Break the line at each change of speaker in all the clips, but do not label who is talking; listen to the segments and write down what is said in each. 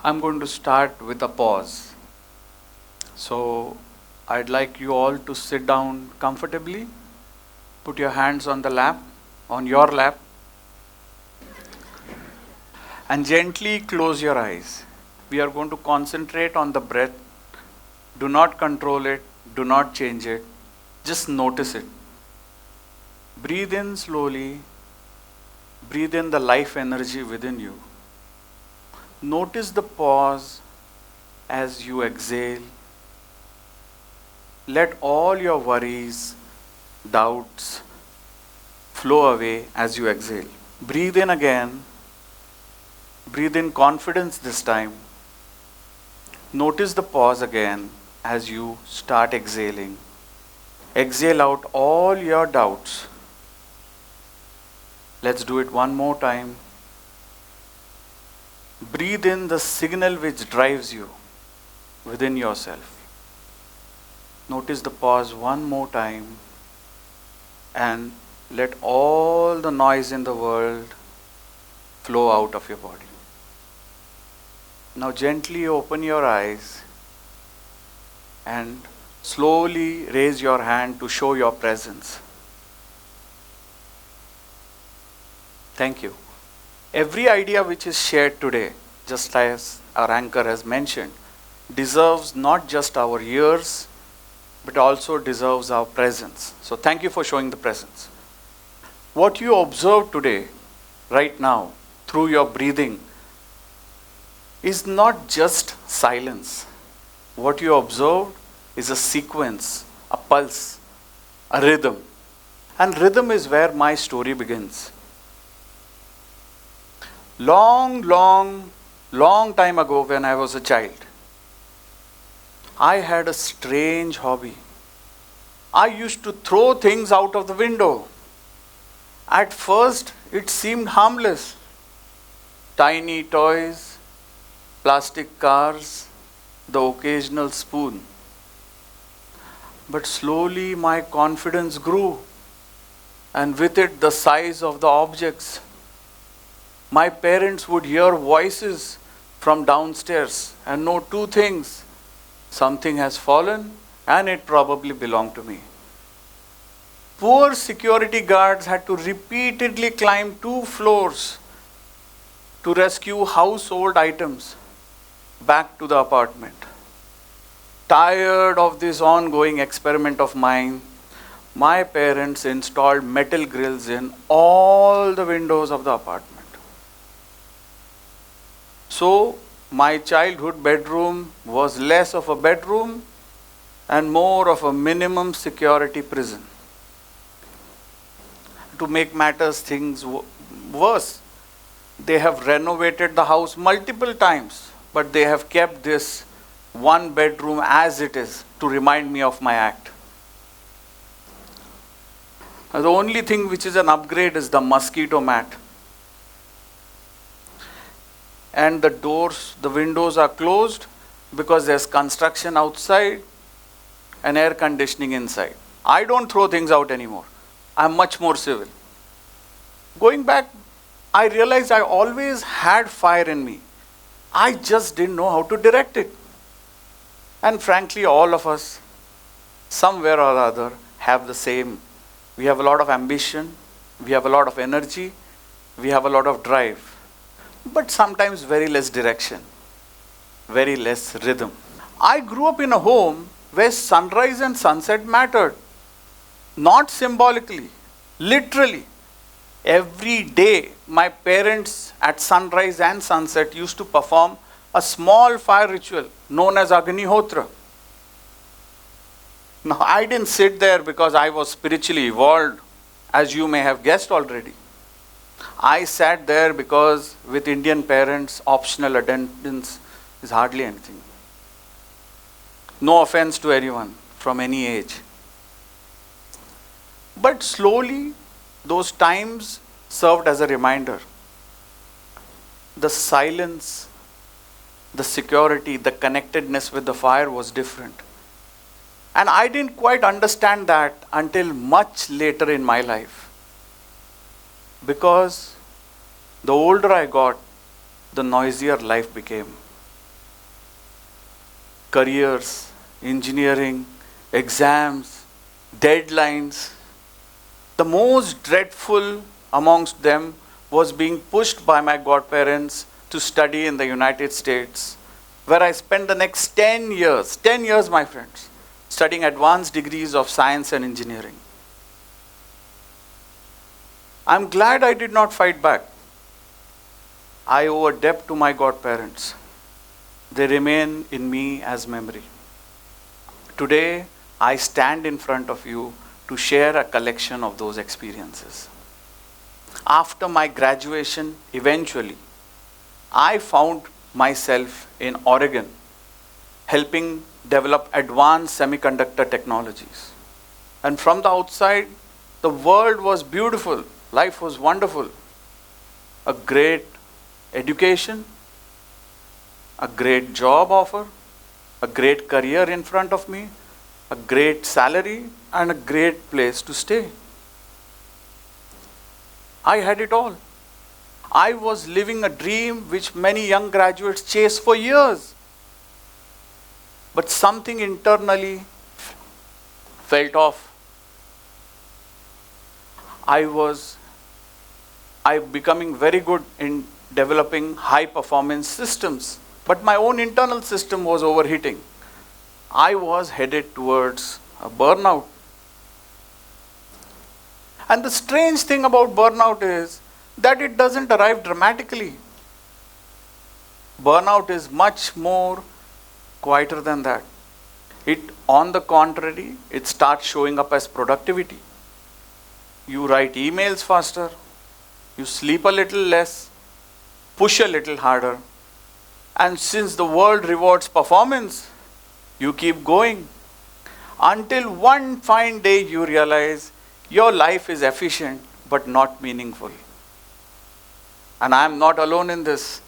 I'm going to start with a pause. So, I'd like you all to sit down comfortably, put your hands on your lap, and gently close your eyes. We are going to concentrate on the breath. Do not control it, do not change it, just notice it. Breathe in slowly, breathe in the life energy within you. Notice the pause as you exhale. Let all your worries, doubts flow away as you exhale. Breathe in again. Breathe in confidence this time. Notice the pause again as you start exhaling. Exhale out all your doubts. Let's do it one more time. Breathe in the signal which drives you within yourself. Notice the pause one more time and let all the noise in the world flow out of your body. Now gently open your eyes and slowly raise your hand to show your presence. Thank you. Every idea which is shared today, just as our anchor has mentioned, deserves not just our ears, but also deserves our presence. So thank you for showing the presence. What you observe today, right now, through your breathing, is not just silence. What you observed is a sequence, a pulse, a rhythm. And rhythm is where my story begins. Long time ago when I was a child, I had a strange hobby. I used to throw things out of the window. At first, it seemed harmless. Tiny toys, plastic cars, the occasional spoon. But slowly my confidence grew, and with it the size of the objects. My parents would hear voices from downstairs and know two things. Something has fallen and it probably belonged to me. Poor security guards had to repeatedly climb 2 floors to rescue household items back to the apartment. Tired of this ongoing experiment of mine, my parents installed metal grills in all the windows of the apartment. So, my childhood bedroom was less of a bedroom and more of a minimum security prison. To make matters things worse, they have renovated the house multiple times, but they have kept this one bedroom as it is to remind me of my act. The only thing which is an upgrade is the mosquito mat. And the windows are closed because there's construction outside and air conditioning inside. I don't throw things out anymore. I'm much more civil. Going back, I realized I always had fire in me. I just didn't know how to direct it. And frankly, all of us, somewhere or other, have the same. We have a lot of ambition, we have a lot of energy, we have a lot of drive. But sometimes very less direction, very less rhythm. I grew up in a home where sunrise and sunset mattered. Not symbolically, literally. Every day, my parents at sunrise and sunset used to perform a small fire ritual known as Agnihotra. Now, I didn't sit there because I was spiritually evolved, as you may have guessed already. I sat there because with Indian parents, optional attendance is hardly anything. No offense to anyone from any age. But slowly, those times served as a reminder. The silence, the security, the connectedness with the fire was different. And I didn't quite understand that until much later in my life. Because the older I got, the noisier life became. careers, engineering, exams, deadlines. The most dreadful amongst them was being pushed by my godparents to study in the United States, where I spent the next 10 years, my friends, studying advanced degrees of science and engineering. I'm glad I did not fight back. I owe a debt to my godparents. They remain in me as memory. Today, I stand in front of you to share a collection of those experiences. After my graduation, eventually, I found myself in Oregon helping develop advanced semiconductor technologies. And from the outside, the world was beautiful, life was wonderful. A great education, a great job offer, a great career in front of me, a great salary, and a great place to stay. I had it all. I was living a dream which many young graduates chase for years. But something internally felt off. I becoming very good in developing high performance systems, but my own internal system was overheating. I was headed towards a burnout. And the strange thing about burnout is that it doesn't arrive dramatically. Burnout is much more quieter than that. On the contrary, it starts showing up as productivity. You write emails faster, you sleep a little less, push a little harder, and since the world rewards performance, you keep going until one fine day you realize your life is efficient but not meaningful. And I am not alone in this.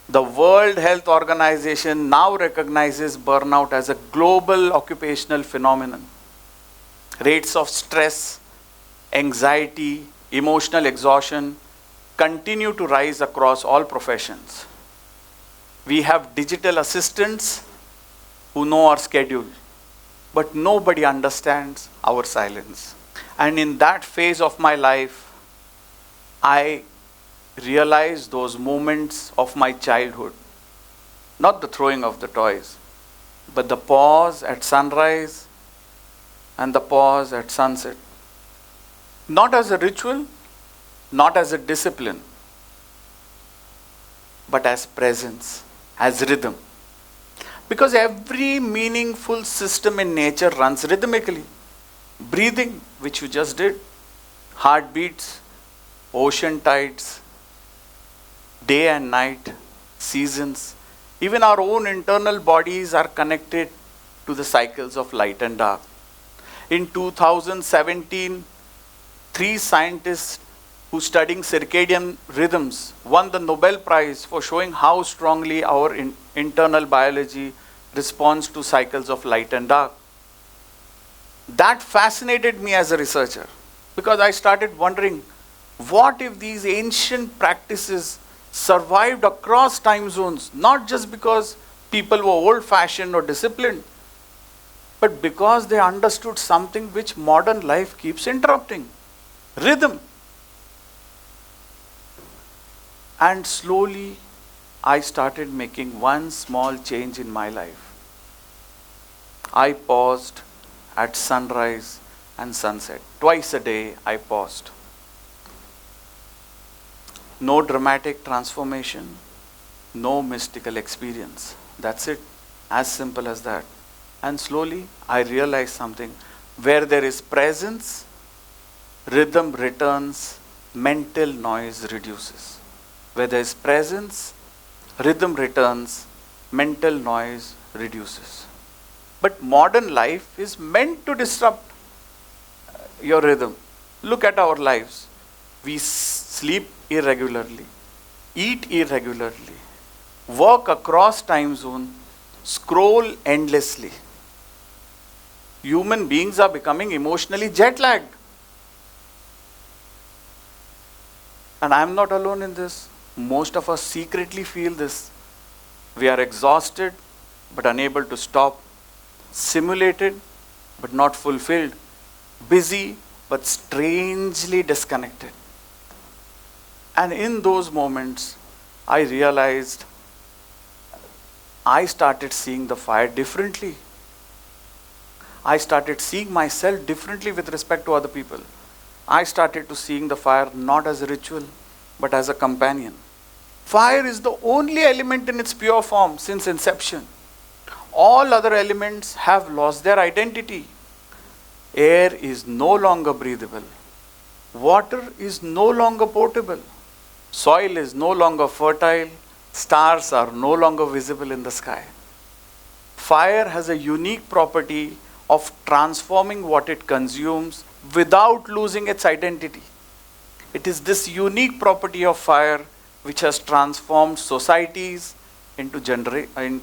The World Health Organization now recognizes burnout as a global occupational phenomenon. Rates of stress, anxiety, emotional exhaustion continue to rise across all professions. We have digital assistants who know our schedule, but nobody understands our silence. And in that phase of my life, I realized those moments of my childhood. Not the throwing of the toys, but the pause at sunrise and the pause at sunset. Not as a ritual, not as a discipline, but as presence, as rhythm. Because every meaningful system in nature runs rhythmically. Breathing, which you just did, heartbeats, ocean tides, day and night, seasons, even our own internal bodies are connected to the cycles of light and dark. In 2017, 3 scientists who studying circadian rhythms won the Nobel Prize for showing how strongly our internal biology responds to cycles of light and dark. That fascinated me as a researcher because I started wondering, what if these ancient practices survived across time zones, not just because people were old-fashioned or disciplined, but because they understood something which modern life keeps interrupting: rhythm. And slowly, I started making one small change in my life. I paused at sunrise and sunset. Twice a day, I paused. No dramatic transformation, no mystical experience. That's it. As simple as that. And slowly, I realized something. Where there is presence, rhythm returns, mental noise reduces. Where there is presence, rhythm returns, mental noise reduces. But modern life is meant to disrupt your rhythm. Look at our lives. We sleep irregularly, eat irregularly, work across time zone, scroll endlessly. Human beings are becoming emotionally jet lagged. And I am not alone in this. Most of us secretly feel this. We are exhausted, but unable to stop, simulated but not fulfilled, busy but strangely disconnected. And in those moments, I realized I started seeing the fire differently. I started seeing myself differently with respect to other people. I started to seeing the fire not as a ritual, but as a companion. Fire is the only element in its pure form since inception. All other elements have lost their identity. Air is no longer breathable. Water is no longer potable. Soil is no longer fertile. Stars are no longer visible in the sky. Fire has a unique property of transforming what it consumes without losing its identity. It is this unique property of fire which has transformed societies into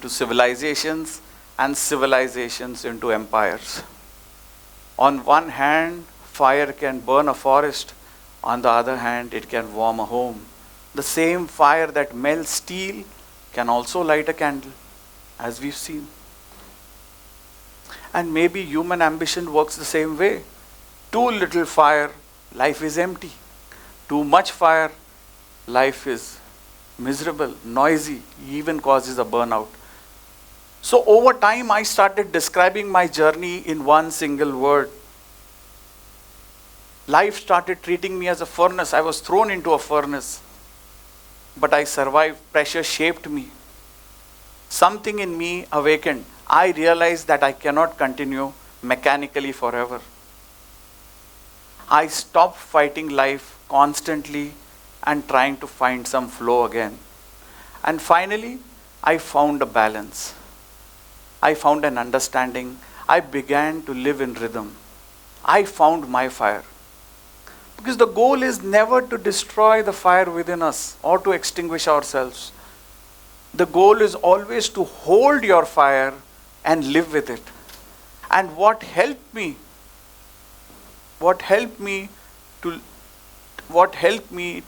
civilizations, and civilizations into empires. On one hand, fire can burn a forest. On the other hand, it can warm a home. The same fire that melts steel can also light a candle, as we've seen. And maybe human ambition works the same way. Too little fire, life is empty. Too much fire, life is miserable, noisy, even causes a burnout. So over time, I started describing my journey in one single word. Life started treating me as a furnace. I was thrown into a furnace. But I survived. Pressure shaped me. Something in me awakened. I realized that I cannot continue mechanically forever. I stopped fighting life constantly and trying to find some flow again. And finally, I found a balance. I found an understanding. I began to live in rhythm. I found my fire. Because the goal is never to destroy the fire within us or to extinguish ourselves. The goal is always to hold your fire and live with it. And what helped me to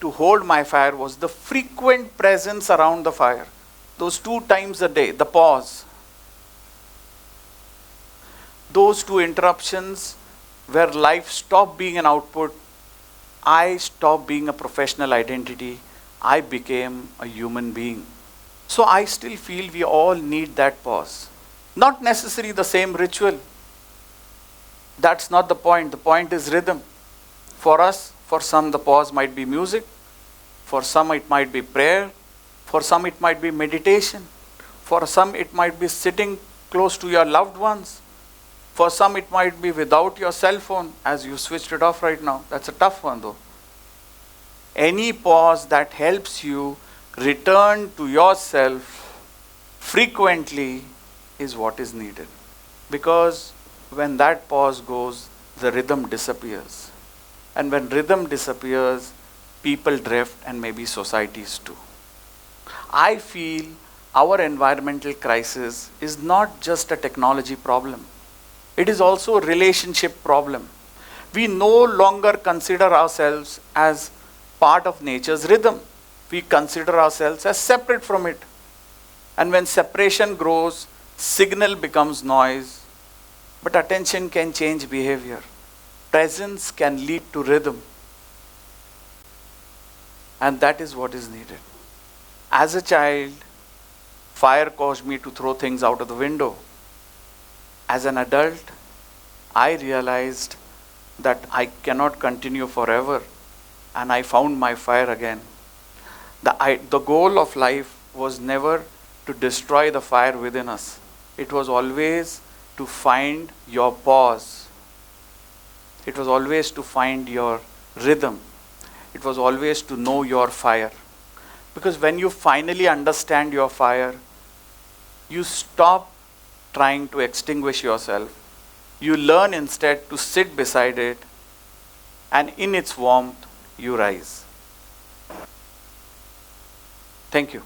hold my fire was the frequent presence around the fire. Those 2 times a day, the pause. Those 2 interruptions where life stopped being an output. I stopped being a professional identity. I became a human being. So I still feel we all need that pause. Not necessarily the same ritual. That's not the point. The point is rhythm. For us, for some, the pause might be music. For some, it might be prayer. For some, it might be meditation. For some, it might be sitting close to your loved ones. For some, it might be without your cell phone, as you switched it off right now. That's a tough one, though. Any pause that helps you return to yourself frequently is what is needed. Because when that pause goes, the rhythm disappears. And when rhythm disappears, people drift, and maybe societies too. I feel our environmental crisis is not just a technology problem. It is also a relationship problem. We no longer consider ourselves as part of nature's rhythm. We consider ourselves as separate from it. And when separation grows, signal becomes noise. But attention can change behavior. Presence can lead to rhythm. And that is what is needed. As a child, fire caused me to throw things out of the window. As an adult, I realized that I cannot continue forever, and I found my fire again. The goal of life was never to destroy the fire within us. It was always to find your pause. It was always to find your rhythm. It was always to know your fire. Because when you finally understand your fire, you stop trying to extinguish yourself. You learn instead to sit beside it, and in its warmth, you rise. Thank you.